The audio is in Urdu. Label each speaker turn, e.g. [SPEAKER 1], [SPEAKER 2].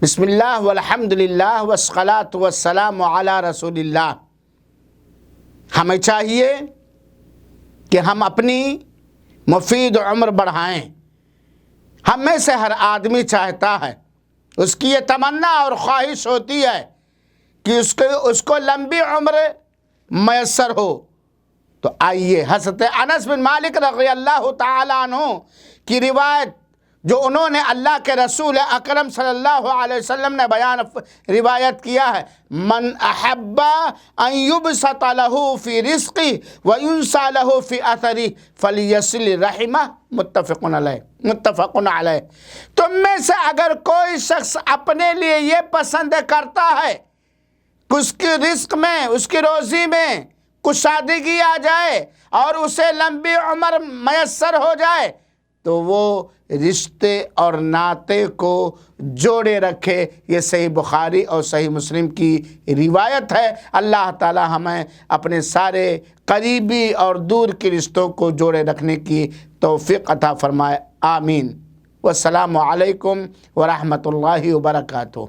[SPEAKER 1] بسم اللہ والحمد للہ والصلاۃ والسلام علی رسول اللہ۔ ہمیں چاہیے کہ ہم اپنی مفید عمر بڑھائیں۔ ہم میں سے ہر آدمی چاہتا ہے، اس کی یہ تمنا اور خواہش ہوتی ہے کہ اس کو لمبی عمر میسر ہو۔ تو آئیے حضرت انس بن مالک رضی اللہ تعالیٰ عنہ کی روایت، جو انہوں نے اللہ کے رسول اکرم صلی اللہ علیہ وسلم نے روایت کیا ہے، من احب ان یبسط له فی رزقہ وینسى له فی اثرہ فلیصل رحمہ، متفق علیہ۔ تم میں سے اگر کوئی شخص اپنے لیے یہ پسند کرتا ہے کہ اس کی رزق میں، اس کی روزی میں کشادگی آ جائے اور اسے لمبی عمر میسر ہو جائے، تو وہ رشتے اور ناطے کو جوڑے رکھے۔ یہ صحیح بخاری اور صحیح مسلم کی روایت ہے۔ اللہ تعالی ہمیں اپنے سارے قریبی اور دور کے رشتوں کو جوڑے رکھنے کی توفیق عطا فرمائے، آمین۔ والسلام علیکم ورحمۃ اللہ وبرکاتہ۔